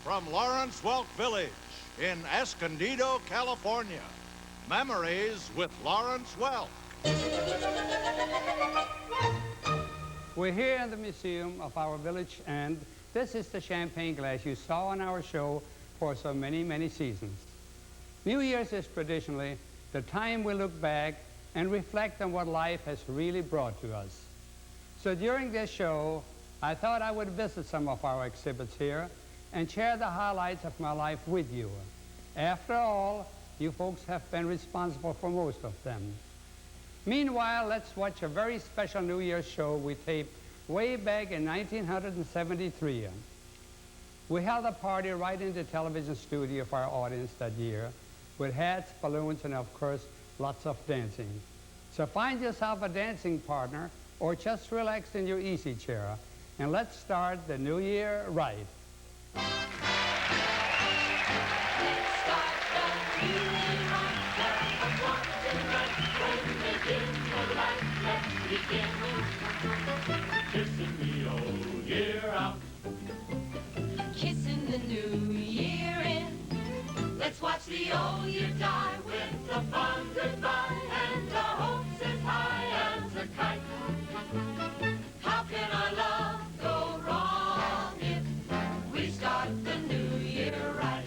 from Lawrence Welk Village in Escondido, California. Memories with Lawrence Welk. We're here in the museum of our village, and this is the champagne glass you saw on our show for so many, many seasons. New Year's is traditionally the time we look back and reflect on what life has really brought to us. So during this show, I thought I would visit some of our exhibits here and share the highlights of my life with you. After all, you folks have been responsible for most of them. Meanwhile, let's watch a very special New Year's show we taped way back in 1973. We held a party right in the television studio for our audience that year with hats, balloons, and of course, lots of dancing. So find yourself a dancing partner or just relax in your easy chair and let's start the new year right. Let's start the new year right. There are one tonight when we begin the light. Let's begin kissing the old year out, kissing the new year in. Let's watch the old year die with a fond goodbye and the hopes as high as a kite. How can our love go wrong if we start the new year right?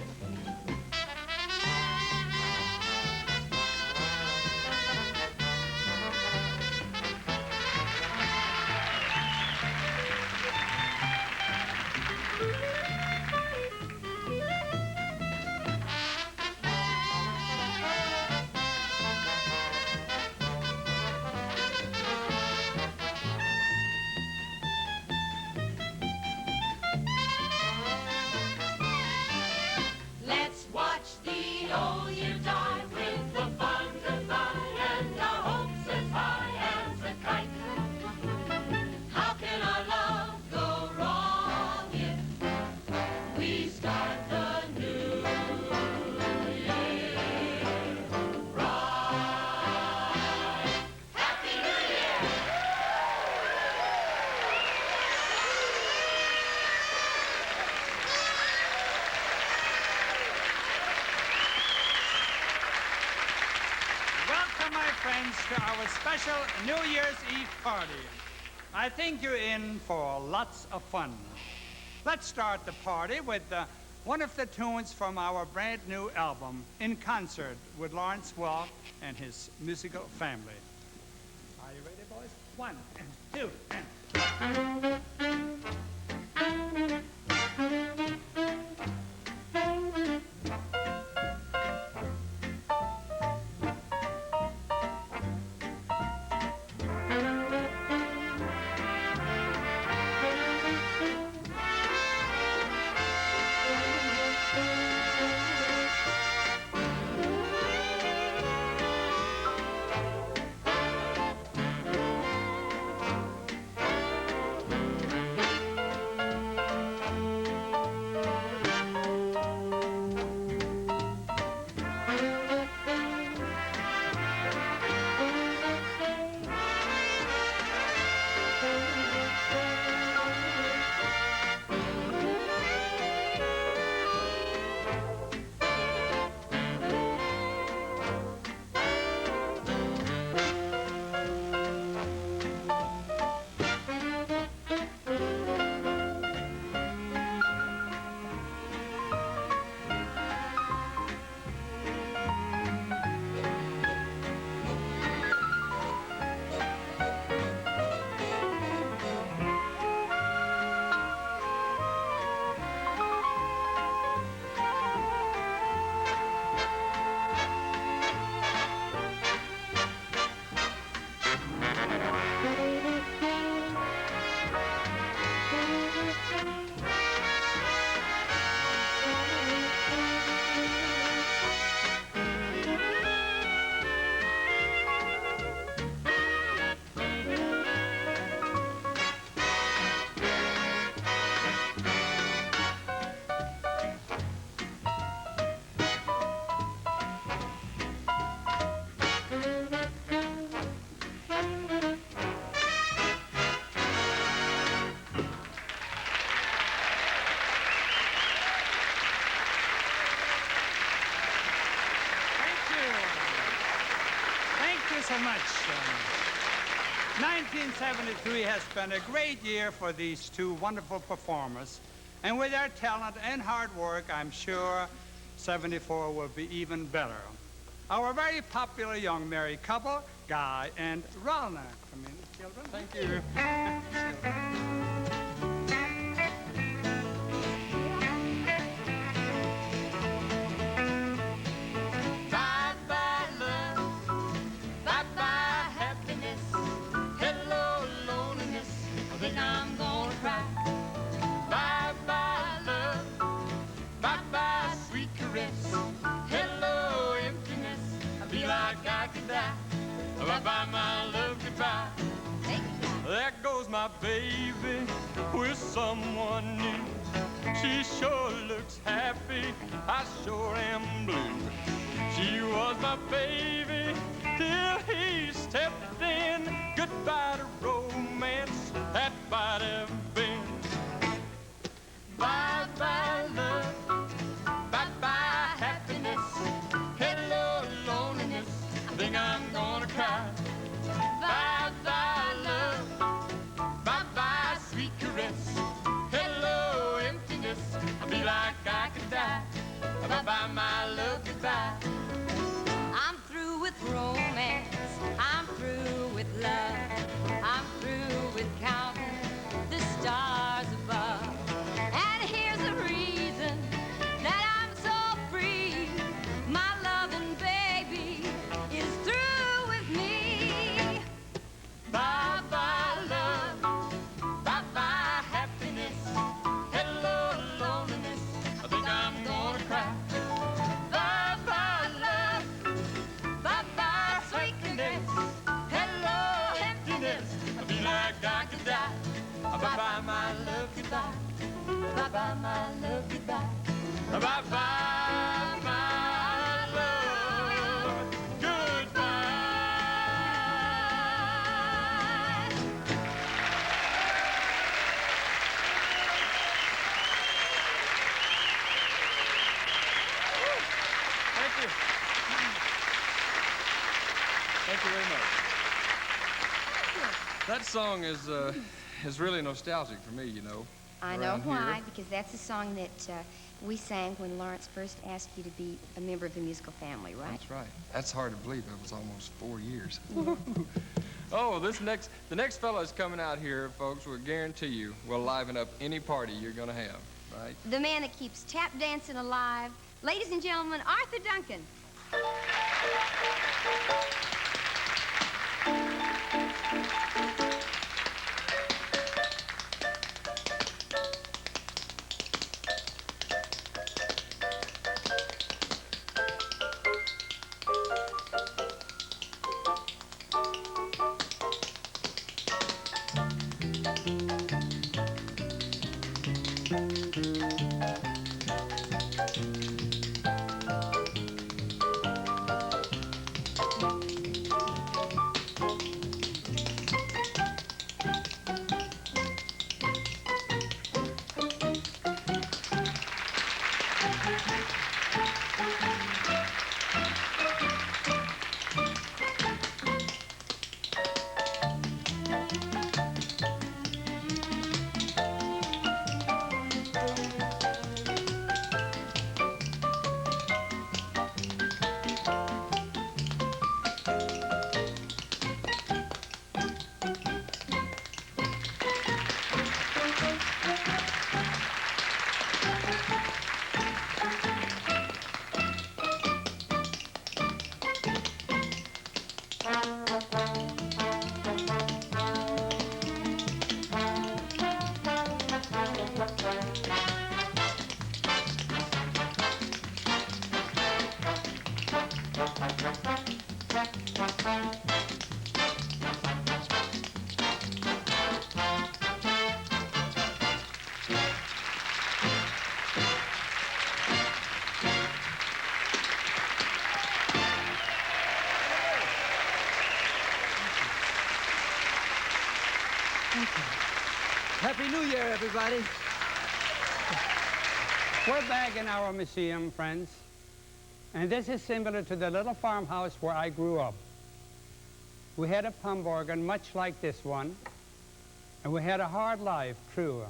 To our special New Year's Eve party. I think you're in for lots of fun. Let's start the party with one of the tunes from our brand new album, In Concert with Lawrence Welk and his musical family. Are you ready, boys? 1 and 2 and... 1973 has been a great year for these two wonderful performers. And with their talent and hard work, I'm sure 74 will be even better. Our very popular young married couple, Guy and Ralna. Come in, children. Thank you. Bye-bye love, bye-bye happiness, hello loneliness, I think I'm gonna cry. Bye-bye love, bye-bye sweet caress, hello emptiness, I feel like I could die. Bye-bye my love, goodbye. There goes my baby with someone new. She sure looks happy, I sure am blue. She was my baby till he stepped in. Goodbye to romance, that might have been. Bye-bye love, bye-bye happiness, hello loneliness, I think I'm gonna cry. Bye-bye love, bye-bye sweet caress, hello emptiness, I feel like I could die. Bye-bye my love, goodbye. I'm through with romance, I'm through with love, I'm through with counting the stars above. And here's the reason that I'm so free, my loving baby is through with me. Bye-bye love, bye-bye happiness, hello loneliness, I think I'm gonna cry. Bye-bye love, bye-bye sweetness, hello emptiness, I feel like I could die. Bye-bye my love, goodbye. Bye-bye my love, goodbye. Bye-bye my love, goodbye. Thank you. Thank you very much. That song is really nostalgic for me, you know. I know around why, here. because that's the song that we sang when Lawrence first asked you to be a member of the musical family, right? That's right. That's hard to believe. That was almost 4 years. Oh, the next fellow that's coming out here, folks, will guarantee you will liven up any party you're gonna have, right? The man that keeps tap dancing alive. Ladies and gentlemen, Arthur Duncan. Happy New Year, everybody. We're back in our museum, friends. And this is similar to the little farmhouse where I grew up. we had a pump organ much like this one, and we had a hard life, true.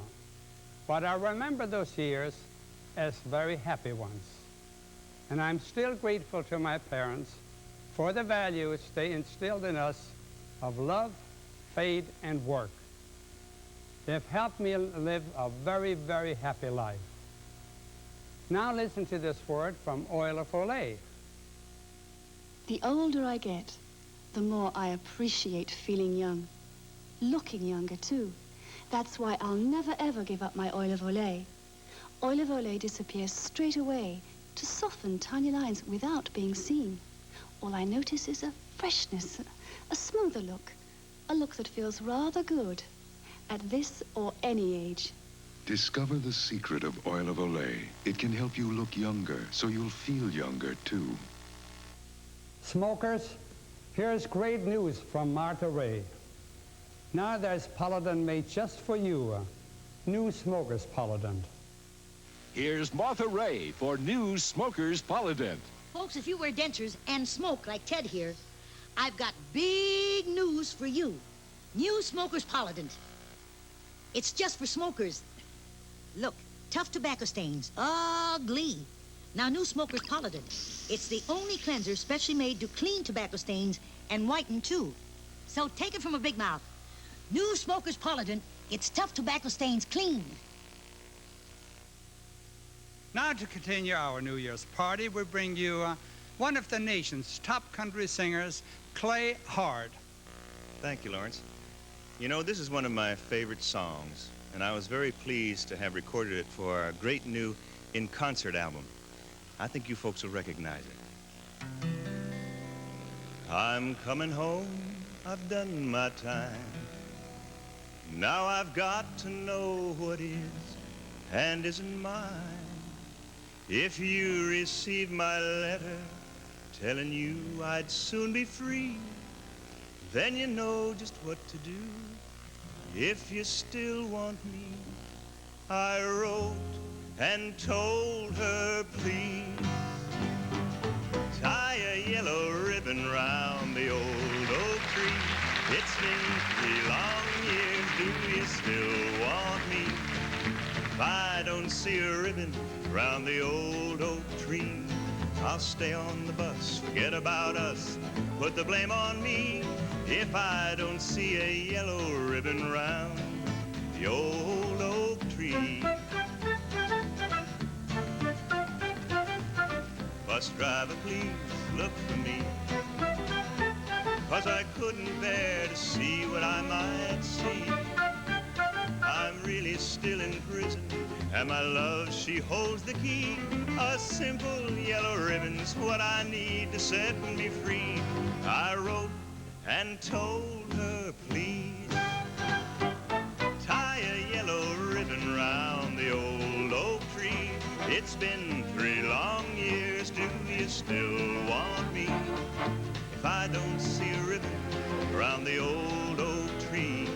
But I remember those years as very happy ones. And I'm still grateful to my parents for the values they instilled in us of love, faith, and work. They've helped me live a very, very happy life. Now listen to this word from Oil of Olay. The older I get, the more I appreciate feeling young. Looking younger, too. That's why I'll never, ever give up my Oil of Olay. Oil of Olay disappears straight away to soften tiny lines without being seen. All I notice is a freshness, a smoother look, a look that feels rather good at this or any age. Discover the secret of Oil of Olay. It can help you look younger, so you'll feel younger, too. Smokers, here's great news from Martha Ray. Now there's Polident made just for you, new Smokers Polident. Here's Martha Ray for new Smokers Polident. Folks, if you wear dentures and smoke like Ted here, I've got big news for you. New Smokers Polident. It's just for smokers. Look, tough tobacco stains, ugly. Now, new Smokers Polident. It's the only cleanser specially made to clean tobacco stains and whiten, too. So take it from a big mouth. New Smokers Polident, it's tough tobacco stains clean. Now to continue our New Year's party, we bring you one of the nation's top country singers, Clay Hard. Thank you, Lawrence. You know, this is one of my favorite songs, and I was very pleased to have recorded it for our great new in-concert album. I think you folks will recognize it. I'm coming home, I've done my time. Now I've got to know what is and isn't mine. If you receive my letter telling you I'd soon be free, then you know just what to do. If you still want me, I wrote and told her, please tie a yellow ribbon round the old oak tree. It's been 3 long years, do you still want me? If I don't see a ribbon round the old oak tree, I'll stay on the bus, forget about us, put the blame on me. If I don't see a yellow ribbon round the old oak tree. Bus driver, please look for me, 'cause I couldn't bear to see what I might see. I'm really still in prison, and my love, she holds the key. A simple yellow ribbon's what I need to set me free. I wrote and told her, please tie a yellow ribbon round the old oak tree. It's been 3 long years, do you still want me? If I don't see a ribbon around the old oak tree,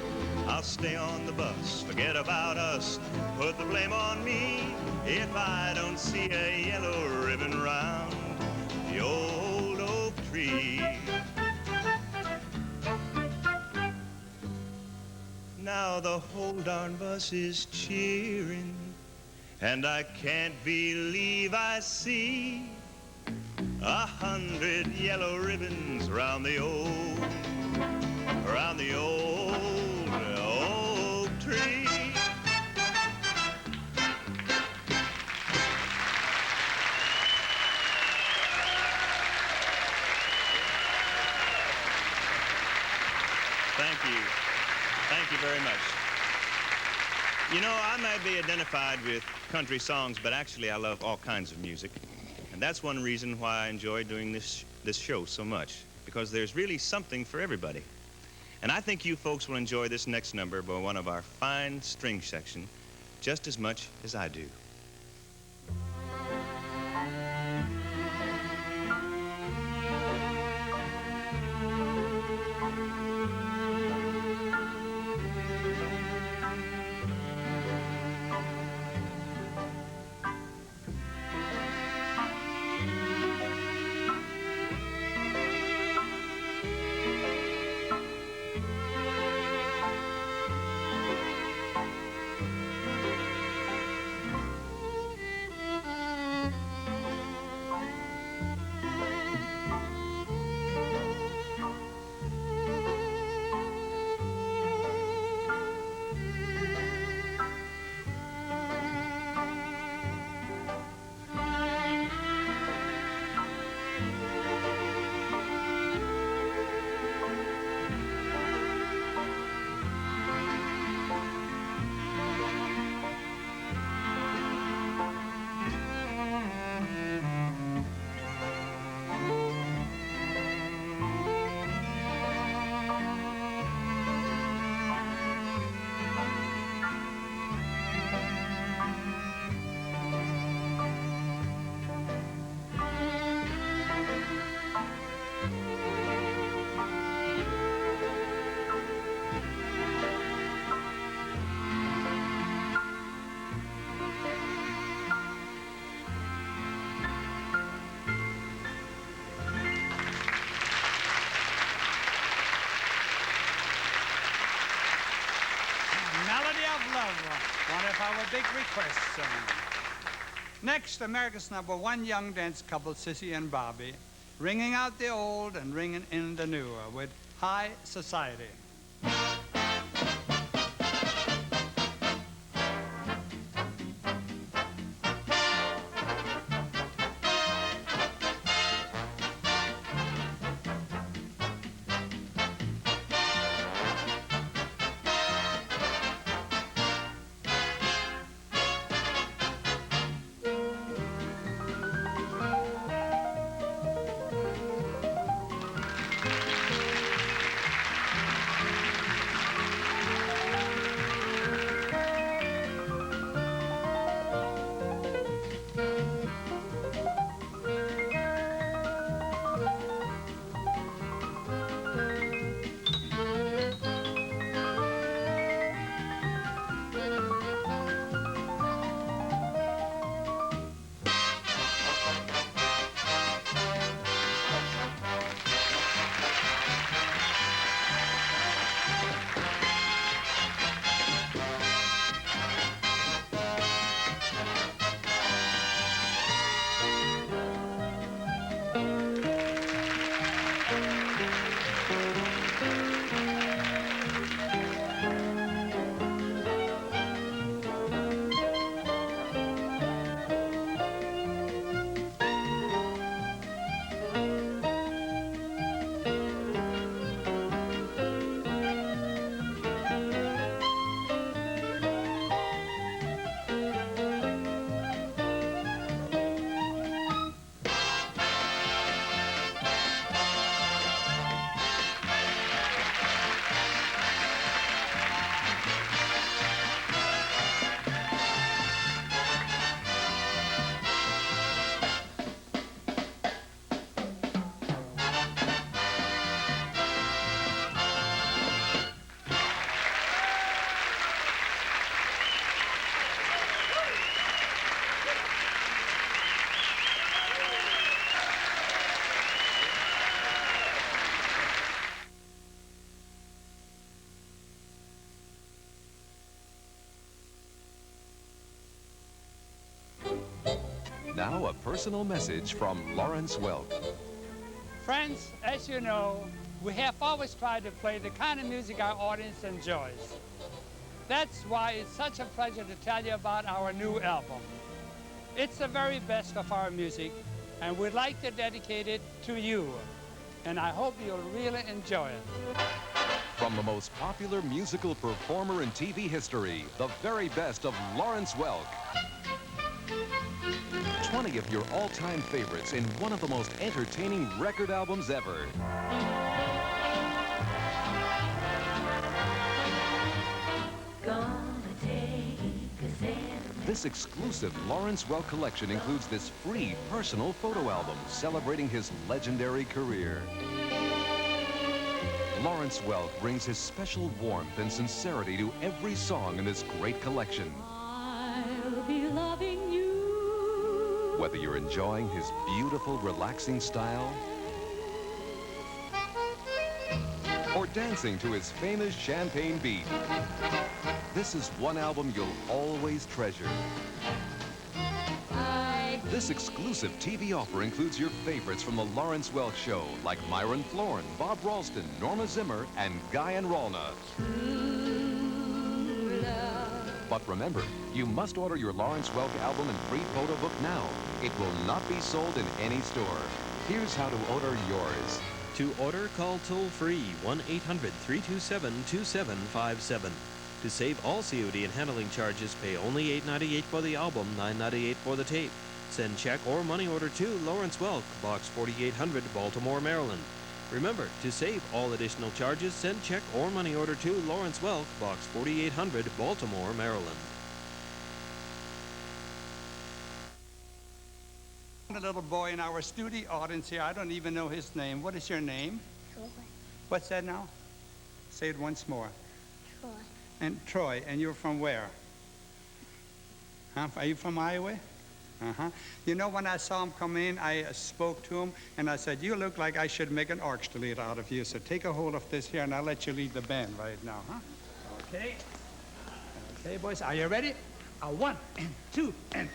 I'll stay on the bus, forget about us, put the blame on me. If I don't see a yellow ribbon round the old oak tree. Now the whole darn bus is cheering, and I can't believe I see 100 yellow ribbons round the old oak tree. Thank you. Thank you very much. You know, I may be identified with country songs, but actually I love all kinds of music. And that's one reason why I enjoy doing this show so much, because there's really something for everybody. And I think you folks will enjoy this next number by one of our fine string section just as much as I do. Melody of Love, one of our big request songs. Next, America's #1 young dance couple, Sissy and Bobby, ringing out the old and ringing in the new with High Society. Now a personal message from Lawrence Welk. Friends, as you know, we have always tried to play the kind of music our audience enjoys. That's why it's such a pleasure to tell you about our new album. It's the very best of our music, and we'd like to dedicate it to you. And I hope you'll really enjoy it. From the most popular musical performer in TV history, the very best of Lawrence Welk. 20 of your all-time favorites in one of the most entertaining record albums ever. This exclusive Lawrence Welk collection includes this free personal photo album celebrating his legendary career. Lawrence Welk brings his special warmth and sincerity to every song in this great collection. I'll be loving you. Whether you're enjoying his beautiful, relaxing style or dancing to his famous champagne beat, this is one album you'll always treasure. This exclusive TV offer includes your favorites from the Lawrence Welk Show, like Myron Florin, Bob Ralston, Norma Zimmer, and Guy and Ralna. But remember, you must order your Lawrence Welk album and free photo book now. It will not be sold in any store. Here's how to order yours. To order, call toll-free 1-800-327-2757. To save all COD and handling charges, pay only $8.98 for the album, $9.98 for the tape. Send check or money order to Lawrence Welk, Box 4800, Baltimore, Maryland. Remember, to save all additional charges, send check or money order to Lawrence Welk, Box 4800, Baltimore, Maryland. A little boy in our studio audience here, I don't even know his name. What is your name? Troy. What's that now? Say it once more. Troy. And Troy, and you're from where? Huh? Are you from Iowa? Uh-huh. You know, when I saw him come in, I spoke to him, and I said, you look like I should make an orchestra lead out of you, so take a hold of this here, and I'll let you lead the band right now, huh? Okay. Hey, boys, are you ready? A 1 and 2 and...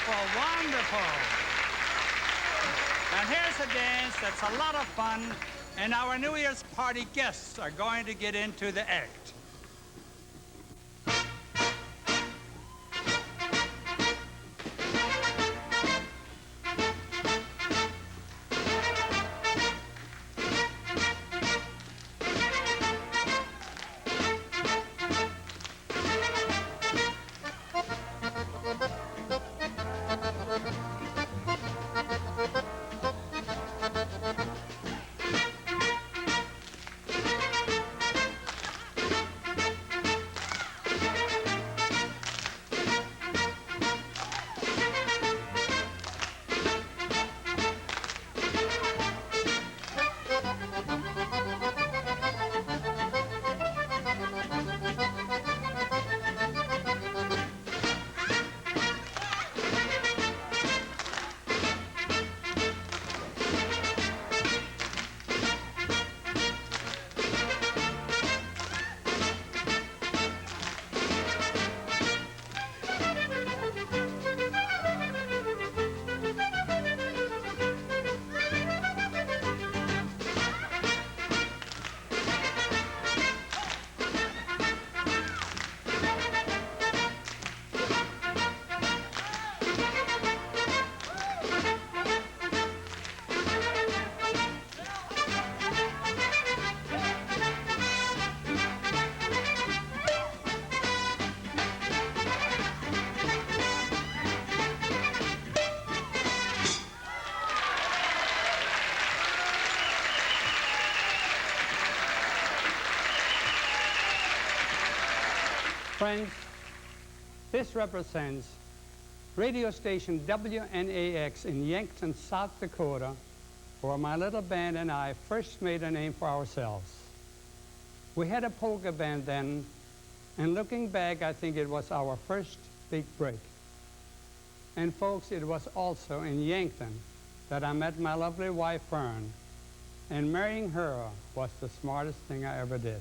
Wonderful, wonderful. And here's a dance that's a lot of fun, and our New Year's party guests are going to get into the act. Friends, this represents radio station WNAX in Yankton, South Dakota, where my little band and I first made a name for ourselves. We had a polka band then, and looking back, I think it was our first big break. And folks, it was also in Yankton that I met my lovely wife, Fern, and marrying her was the smartest thing I ever did.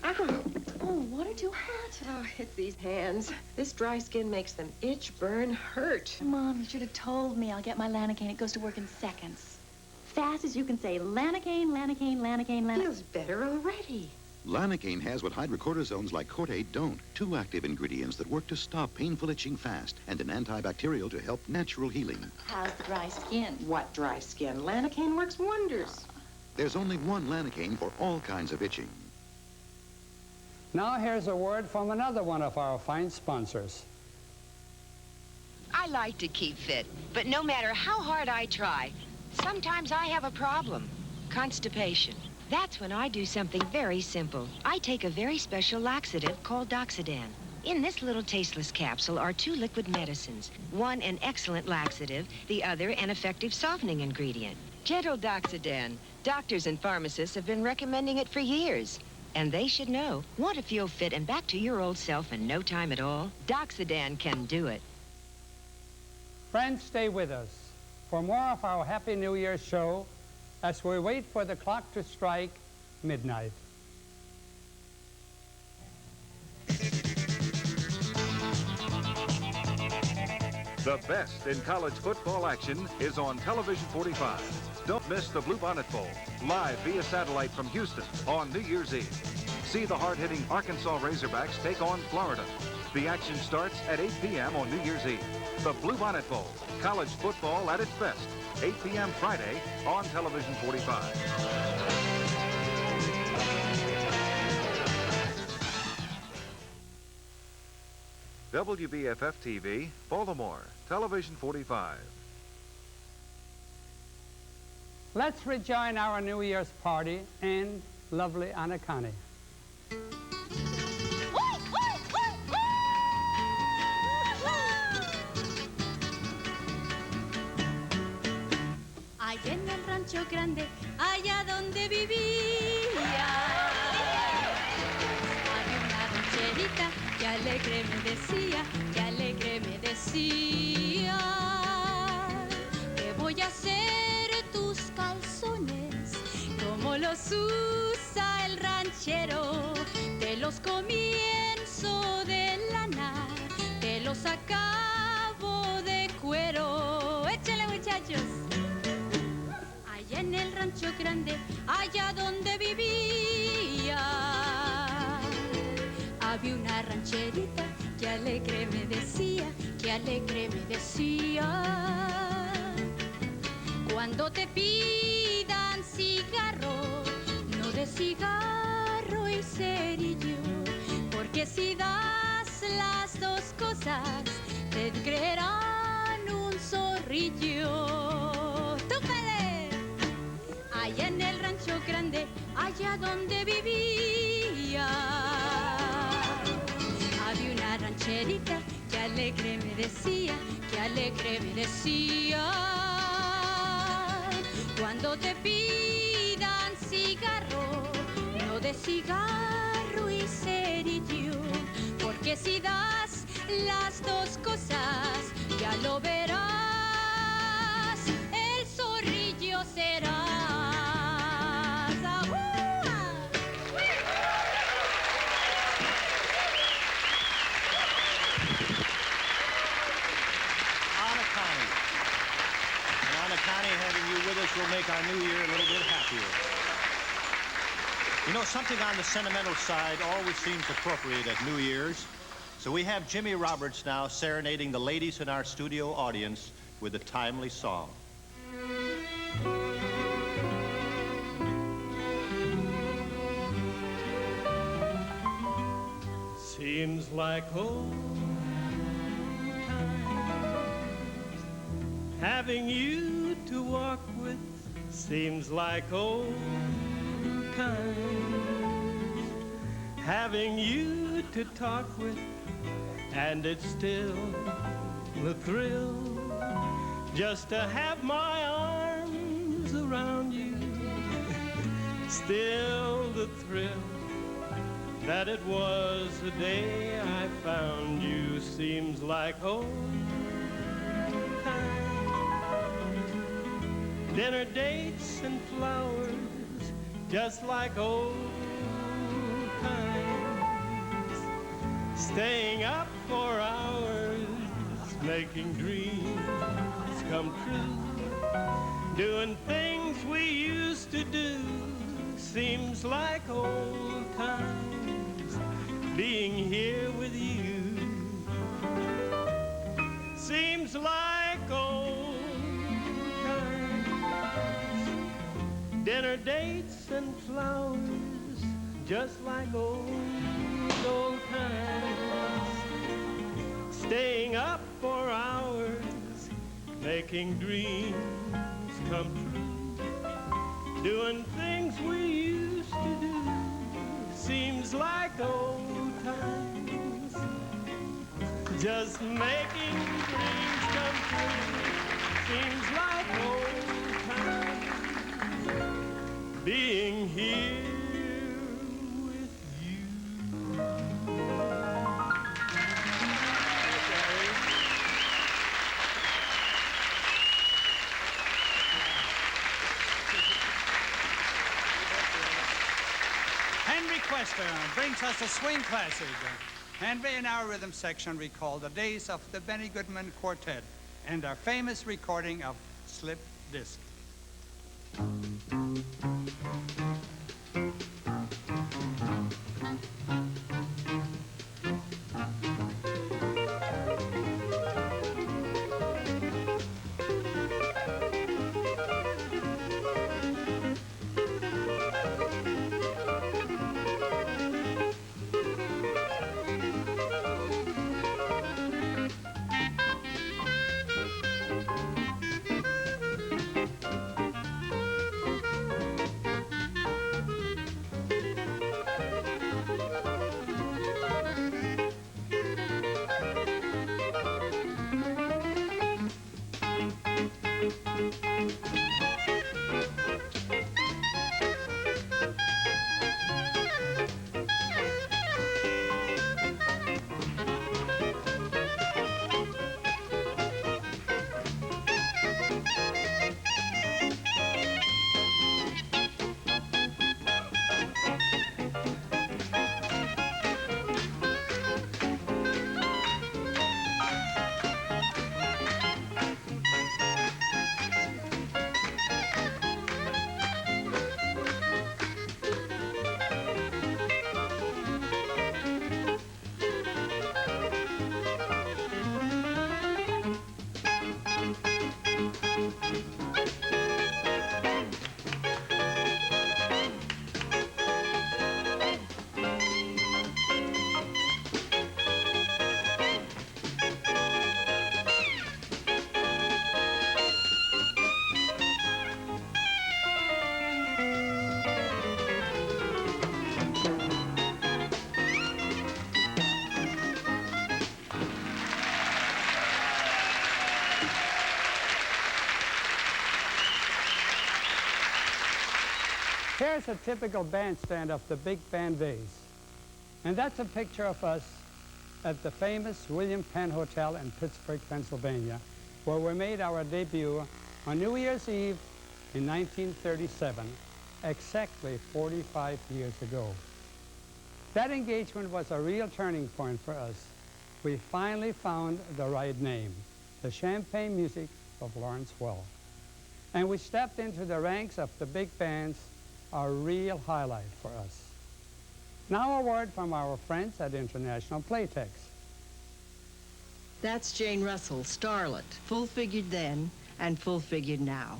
Ow. Oh, water too hot. Oh, it's these hands. This dry skin makes them itch, burn, hurt. Mom, you should have told me. I'll get my Lanacaine. It goes to work in seconds. Fast as you can say Lanacaine, Lanacaine, Lanacaine, Lanacaine. Feels better already. Lanacaine has what hydrocortisones like Cortate don't. 2 active ingredients that work to stop painful itching fast and an antibacterial to help natural healing. How's the dry skin? What dry skin? Lanacaine works wonders. There's only one Lanacaine for all kinds of itching. Now here's a word from another one of our fine sponsors. I like to keep fit, but no matter how hard I try, sometimes I have a problem. Constipation. That's when I do something very simple. I take a very special laxative called Doxidan. In this little tasteless capsule are 2 liquid medicines. One an excellent laxative, the other an effective softening ingredient. Gentle Doxidan. Doctors and pharmacists have been recommending it for years. And they should know. Want to feel fit and back to your old self in no time at all? Doxidan can do it. Friends, stay with us for more of our Happy New Year show as we wait for the clock to strike midnight. The best in college football action is on Television 45. Don't miss the Bluebonnet Bowl, live via satellite from Houston on New Year's Eve. See the hard-hitting Arkansas Razorbacks take on Florida. The action starts at 8 p.m. on New Year's Eve. The Bluebonnet Bowl, college football at its best, 8 p.m. Friday on Television 45. WBFF-TV, Baltimore, Television 45. Let's rejoin our New Year's party and lovely Anakani. Allá en el rancho grande, allá donde vivía, había una rancherita que alegre me decía, que voy a hacer tus calzones como los usa el ranchero, te los comienzo de lana, te los sacaba de cuero. Échale, muchachos. Allá en el rancho grande, allá donde vivía, había una rancherita que alegre me decía, que alegre me decía. Cuando te pidan cigarro, no de cigarro y cerillo, porque si das las dos cosas, te creerán un zorrillo. ¡Túpale! Allá en el rancho grande, allá donde vivía, había una rancherita que alegre me decía, que alegre me decía. Cuando te pidan cigarro, no de cigarro y cerillo, porque si das las dos cosas, ya lo verás, el zorrillo serás. Connie, having you with us will make our new year a little bit happier. You know, something on the sentimental side always seems appropriate at New Year's. So we have Jimmy Roberts now serenading the ladies in our studio audience with a timely song. Seems like old times, having you to walk with. Seems like old times, having you to talk with. And it's still the thrill just to have my arms around you. Still the thrill that it was the day I found you. Seems like old times, dinner dates and flowers, just like old times, staying up for hours, making dreams come true, doing things we used to do. Seems like old times, being here with you. Seems like old times, dinner dates and flowers, just like old times, staying up for hours, making dreams come true, doing things we used to do. Seems like old times, just making dreams come true. Seems like old times, being here with you. Henry Quester brings us a swing classic. Henry, in our rhythm section, recalled the days of the Benny Goodman Quartet and our famous recording of Slip Disc. Here's a typical bandstand of the big band days. And that's a picture of us at the famous William Penn Hotel in Pittsburgh, Pennsylvania, where we made our debut on New Year's Eve in 1937, exactly 45 years ago. That engagement was a real turning point for us. We finally found the right name, the Champagne Music of Lawrence Welk. And we stepped into the ranks of the big bands, a real highlight for us. Now a word from our friends at International Playtex. That's Jane Russell, starlet, full-figured then and full-figured now.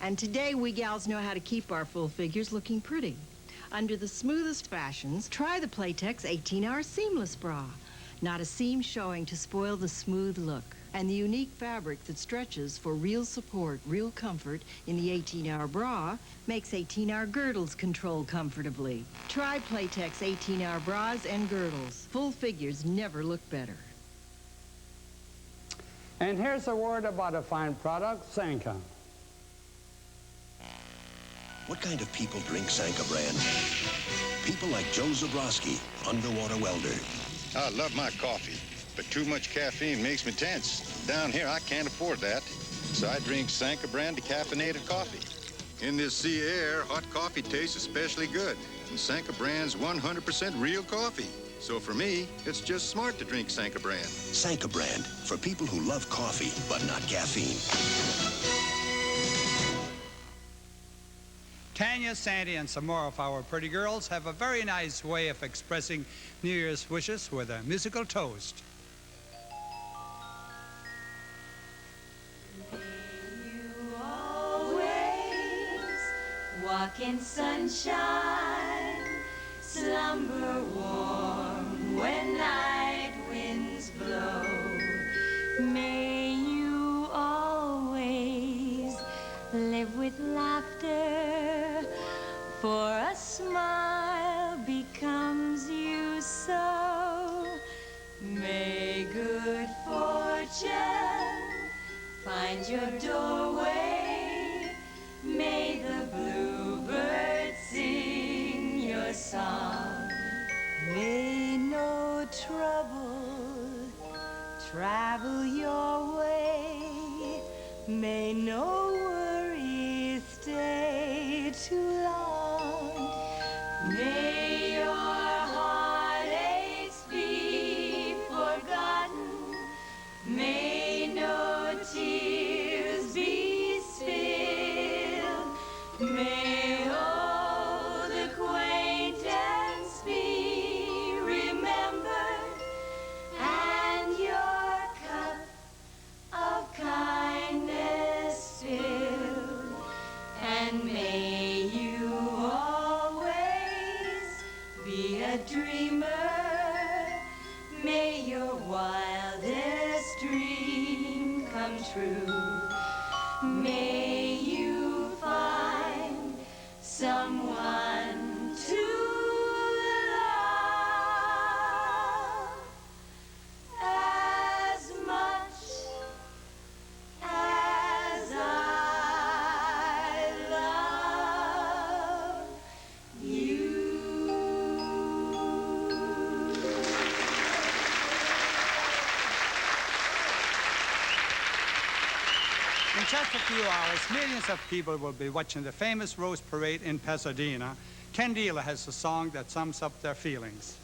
And today we gals know how to keep our full figures looking pretty. Under the smoothest fashions, try the Playtex 18-hour seamless bra. Not a seam showing to spoil the smooth look. And the unique fabric that stretches for real support, real comfort in the 18-hour bra makes 18-hour girdles control comfortably. Try Playtex 18-hour bras and girdles. Full figures never look better. And here's a word about a fine product, Sanka. What kind of people drink Sanka brand? People like Joe Zabrowski, underwater welder. I love my coffee, but too much caffeine makes me tense. Down here, I can't afford that. So I drink Sanka brand decaffeinated coffee. In this sea air, hot coffee tastes especially good. And Sanka brand's 100% real coffee. So for me, it's just smart to drink Sanka brand. Sanka brand, for people who love coffee, but not caffeine. Tanya, Sandy, and some more of our pretty girls have a very nice way of expressing New Year's wishes with a musical toast. Walk in sunshine, slumber warm when night winds blow. May you always live with laughter, for a smile becomes you so. May good fortune find your doorway. May the bluebird sing your song. May no trouble travel your way. May no worry stay too long. May your heartaches be forgotten. May no tears be spilled. May old acquaintance be remembered, and your cup of kindness filled. And may you always be a dreamer. May your wildest dream come true. May you find someone to love as much as I love you. In just a few hours, millions of people will be watching the famous Rose Parade in Pasadena. Ken Dealer has a song that sums up their feelings.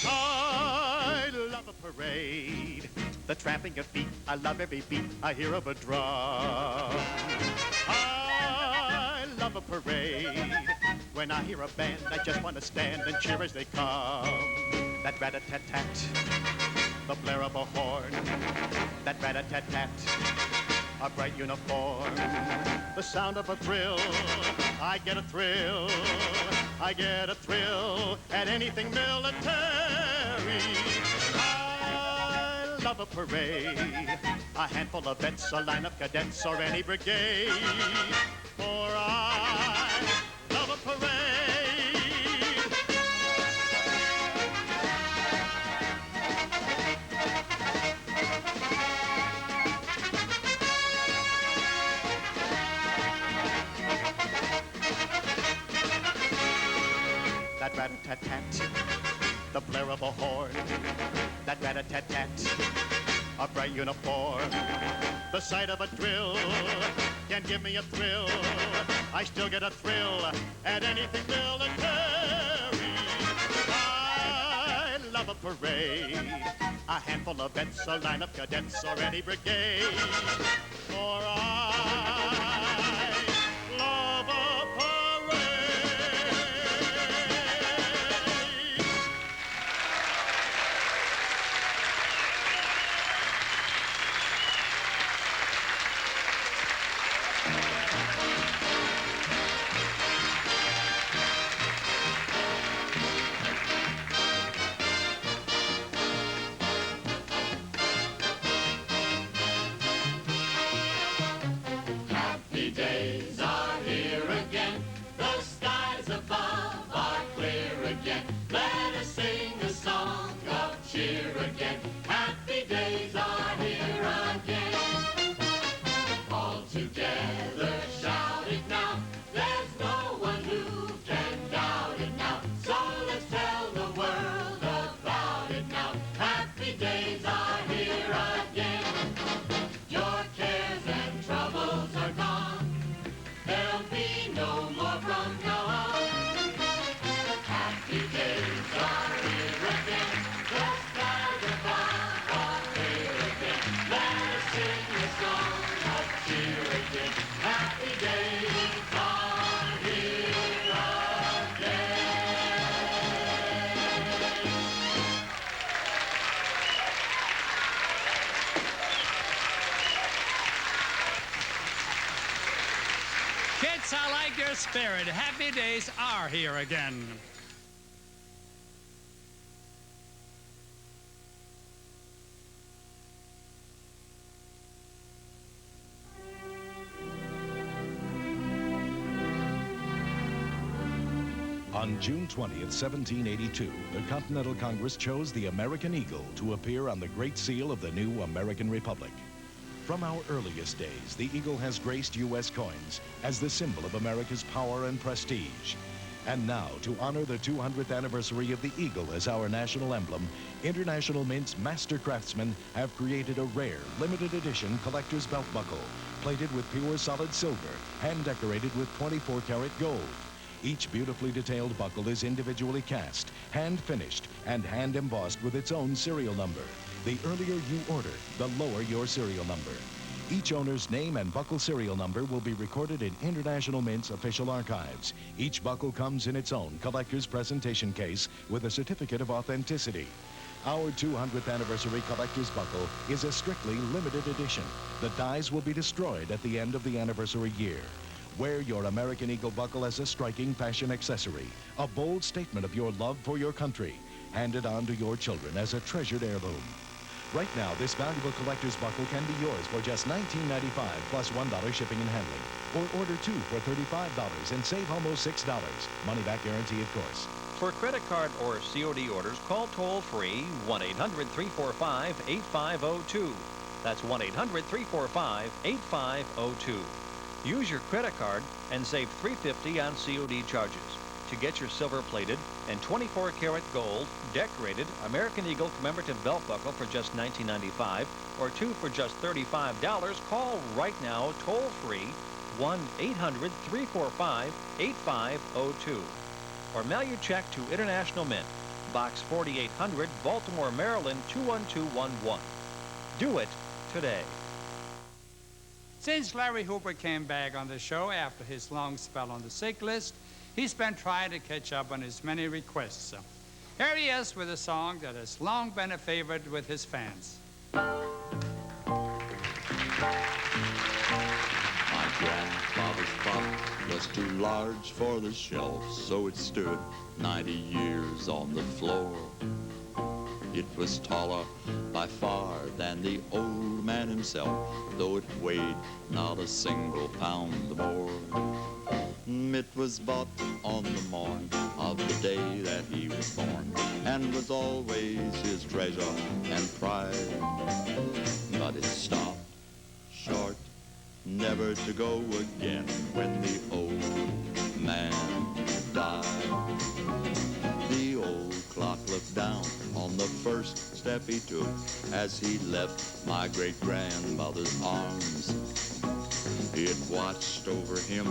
I love a parade, the tramping of feet. I love every beat I hear of a drum. I love a parade. When I hear a band, I just want to stand and cheer as they come. That rat-a-tat-tat, the blare of a horn. That rat-a-tat-tat, a bright uniform. The sound of a thrill, I get a thrill. I get a thrill at anything military. I love a parade, a handful of vets, a line of cadets, or any brigade. For I love a parade. that rat-a-tat-tat, the blare of a horn, that rat-a-tat-tat, a bright uniform, the sight of a drill can give me a thrill. I still get a thrill at anything military. I love a parade, a handful of vets, a line of cadets, or any brigade. For I love a parade. Happy days are here again. The skies above are clear again. Let us sing a song of cheer again. Happy days are here again. All together shout it now. There's no one who can doubt it now. So let's tell the world about it now. Happy days are here again. Your cares and troubles are gone. There'll be no more from now on. Happy days are here again. The skies above are clear again. Let us sing a song of cheer again. Happy days are here again. Kids, I like your spirit. Happy days are here again. On June 20th, 1782, the Continental Congress chose the American eagle to appear on the Great Seal of the new American Republic. From our earliest days, the eagle has graced U.S. coins as the symbol of America's power and prestige. And now, to honor the 200th anniversary of the eagle as our national emblem, International Mint's master craftsmen have created a rare, limited edition collector's belt buckle, plated with pure solid silver, hand-decorated with 24-karat gold. Each beautifully detailed buckle is individually cast, hand-finished, and hand-embossed with its own serial number. The earlier you order, the lower your serial number. Each owner's name and buckle serial number will be recorded in International Mint's official archives. Each buckle comes in its own collector's presentation case with a certificate of authenticity. Our 200th anniversary collector's buckle is a strictly limited edition. The dies will be destroyed at the end of the anniversary year. Wear your American Eagle buckle as a striking fashion accessory, a bold statement of your love for your country. Hand it on to your children as a treasured heirloom. Right now, this valuable collector's buckle can be yours for just $19.95 plus $1 shipping and handling. Or order two for $35 and save almost $6. Money back guarantee, of course. For credit card or COD orders, call toll-free 1-800-345-8502. That's 1-800-345-8502. Use your credit card and save $3.50 on COD charges. To get your silver-plated and 24-karat gold decorated American Eagle commemorative belt buckle for just $19.95 or two for just $35, call right now toll-free 1-800-345-8502. Or mail your check to International Mint, Box 4800, Baltimore, Maryland 21211. Do it today. Since Larry Hooper came back on the show after his long spell on the sick list, he's been trying to catch up on his many requests. Here he is with a song that has long been a favorite with his fans. My grandfather's clock was too large for the shelf, so it stood 90 years on the floor. It was taller by far than the old man himself, though it weighed not a single pound more. It was bought on the morn of the day that he was born, and was always his treasure and pride. But it stopped short never to go again when the old man died. The old clock looked down on the first step he took as he left my great-grandmother's arms. It watched over him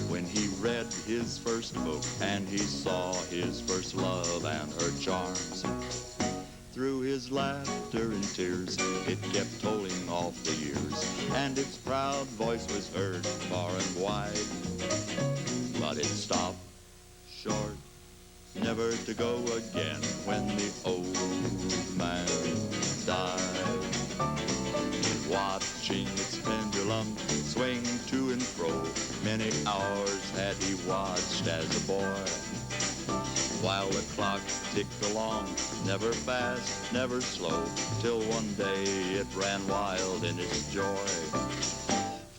when he read his first book and he saw his first love and her charms. Through his laughter and tears, it kept tolling off the years, and its proud voice was heard far and wide. But it stopped short, never to go again when the old man died. Watching its pendulum swing to and fro, many hours had he watched as a boy, while the clock ticked along, never fast, never slow, till one day it ran wild in its joy.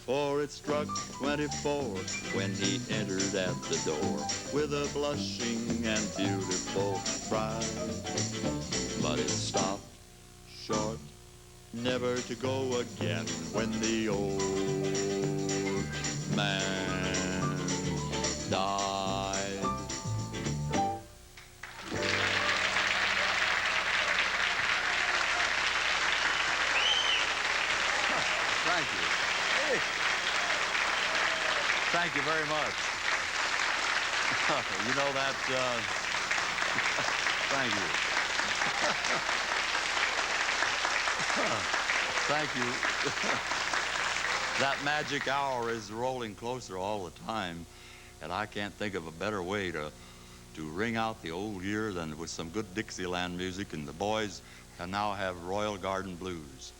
For it struck 24 when he entered at the door with a blushing and beautiful bride. But it stopped short, never to go again when the old man died. Thank you. Hey. Thank you very much. You know that, thank you. Thank you. That magic hour is rolling closer all the time, and I can't think of a better way to ring out the old year than with some good Dixieland music, and the boys can now have Royal Garden Blues.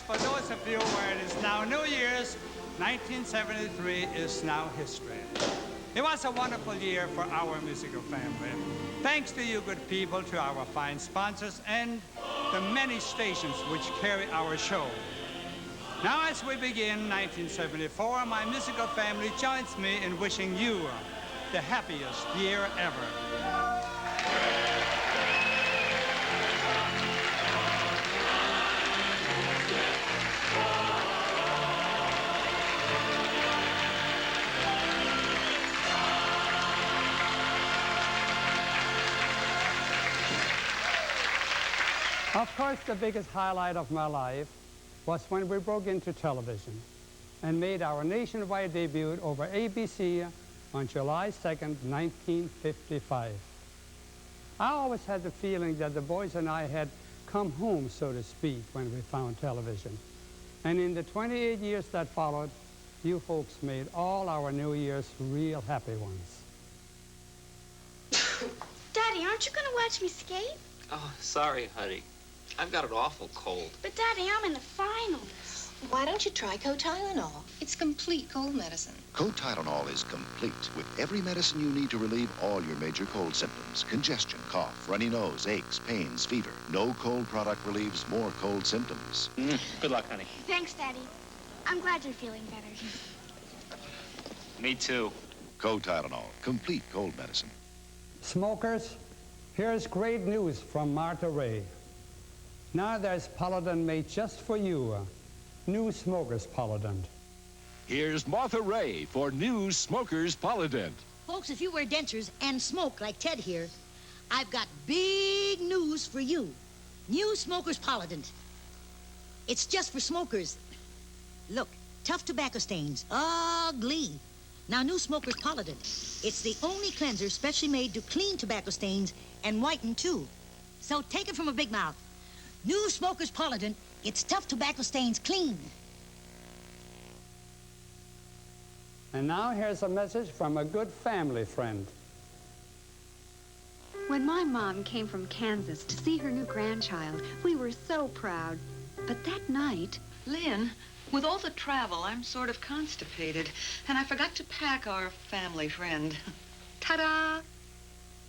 for those of you where it is now New Year's, 1973 is now history. It was a wonderful year for our musical family. Thanks to you good people, to our fine sponsors, and the many stations which carry our show. Now as we begin 1974, my musical family joins me in wishing you the happiest year ever. Of course, the biggest highlight of my life was when we broke into television and made our nationwide debut over ABC on July 2nd, 1955. I always had the feeling that the boys and I had come home, so to speak, when we found television. And in the 28 years that followed, you folks made all our New Year's real happy ones. Daddy, aren't you going to watch me skate? Oh, sorry, honey. I've got an awful cold. But, Daddy, I'm in the finals. Why don't you try Tylenol? It's complete cold medicine. Tylenol is complete with every medicine you need to relieve all your major cold symptoms. Congestion, cough, runny nose, aches, pains, fever. No cold product relieves more cold symptoms. Good luck, honey. Thanks, Daddy. I'm glad you're feeling better. Me too. Tylenol, complete cold medicine. Smokers, here's great news from Martha Ray. Now there's Polident made just for you, new Smokers Polident. Here's Martha Ray for new Smokers Polident. Folks, if you wear dentures and smoke like Ted here, I've got big news for you. New Smokers Polident. It's just for smokers. Look, tough tobacco stains, ugly. Now, new Smokers Polident. It's the only cleanser specially made to clean tobacco stains and whiten, too. So take it from a big mouth. New Smokers Polident, it's tough tobacco stains clean. And now here's a message from a good family friend. When my mom came from Kansas to see her new grandchild, we were so proud. But that night... Lynn, with all the travel, I'm sort of constipated, and I forgot to pack our family friend. Ta-da!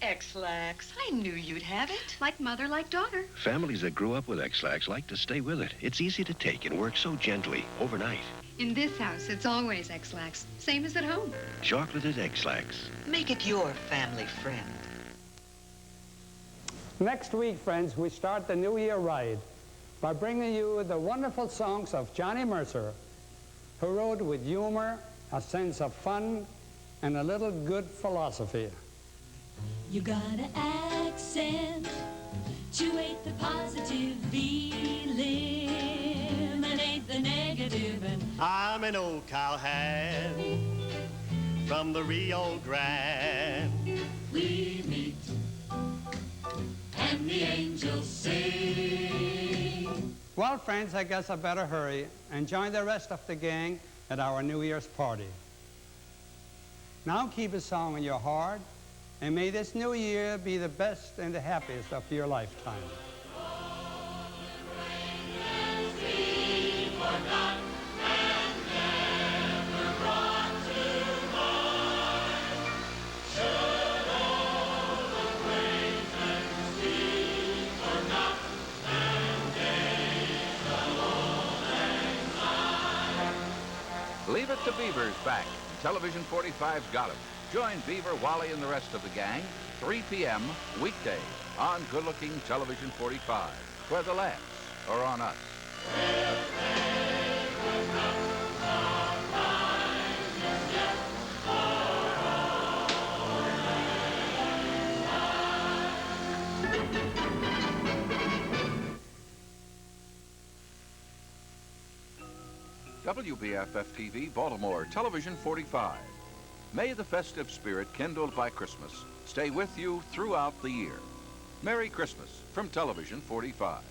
X-Lax. I knew you'd have it. Like mother, like daughter. Families that grew up with X-Lax like to stay with it. It's easy to take and works so gently overnight. In this house, it's always X-Lax. Same as at home. Chocolated X-Lax. Make it your family friend. Next week, friends, we start the New Year ride by bringing you the wonderful songs of Johnny Mercer, who wrote with humor, a sense of fun, and a little good philosophy. You got to accentuate the positive, eliminate the negative, and I'm an old cowhand from the Rio Grande. we meet, and the angels sing. Well, friends, I guess I better hurry and join the rest of the gang at our New Year's party. Now keep a song in your heart, and may this new year be the best and the happiest of your lifetime. Leave It to Beaver's back. Television 45's got him. Join Beaver, Wally, and the rest of the gang, 3 p.m. weekdays on good-looking Television 45, where the laughs are on us. WBFF-TV, Baltimore, Television 45. May the festive spirit kindled by Christmas stay with you throughout the year. Merry Christmas from Television 45.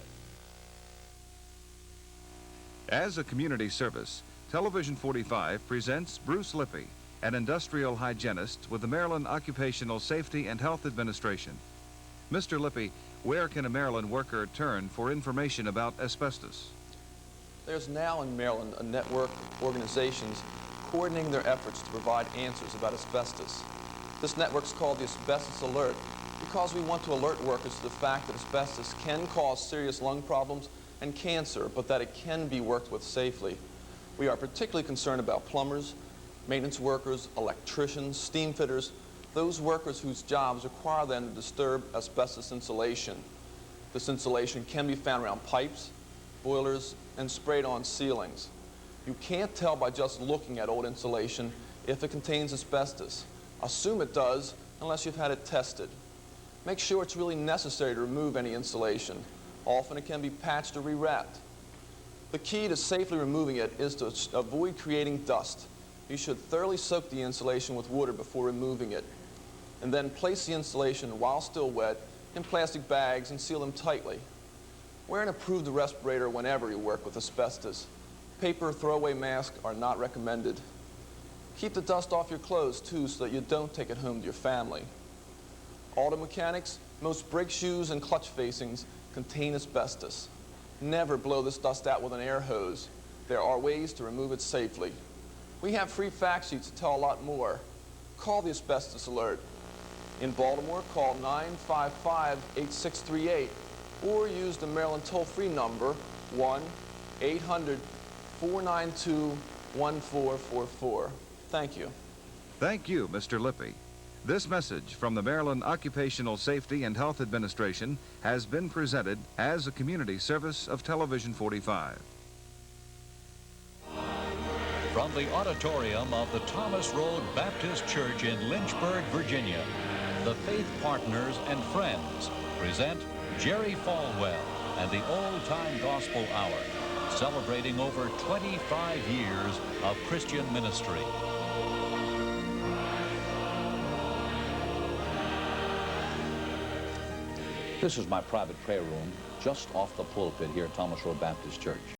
As a community service, Television 45 presents Bruce Lippy, an industrial hygienist with the Maryland Occupational Safety and Health Administration. Mr. Lippy, where can a Maryland worker turn for information about asbestos? There's now in Maryland a network of organizations coordinating their efforts to provide answers about asbestos. This network is called the Asbestos Alert because we want to alert workers to the fact that asbestos can cause serious lung problems and cancer, but that it can be worked with safely. We are particularly concerned about plumbers, maintenance workers, electricians, steam fitters, those workers whose jobs require them to disturb asbestos insulation. This insulation can be found around pipes, boilers, and sprayed on ceilings. You can't tell by just looking at old insulation if it contains asbestos. Assume it does unless you've had it tested. Make sure it's really necessary to remove any insulation. Often it can be patched or rewrapped. The key to safely removing it is to avoid creating dust. You should thoroughly soak the insulation with water before removing it, and then place the insulation while still wet in plastic bags and seal them tightly. Wear an approved respirator whenever you work with asbestos. Paper throwaway masks are not recommended. Keep the dust off your clothes too so that you don't take it home to your family. Auto mechanics, most brake shoes and clutch facings contain asbestos. Never blow this dust out with an air hose. There are ways to remove it safely. We have free fact sheets to tell a lot more. Call the Asbestos Alert. In Baltimore, call 955-8638 or use the Maryland toll-free number 1-800-492-1444. Thank you. Thank you, Mr. Lippy. This message from the Maryland Occupational Safety and Health Administration has been presented as a community service of Television 45. From the auditorium of the Thomas Road Baptist Church in Lynchburg, Virginia, the Faith Partners and Friends present Jerry Falwell and the Old Time Gospel Hour, celebrating over 25 years of Christian ministry. This is my private prayer room just off the pulpit here at Thomas Road Baptist Church.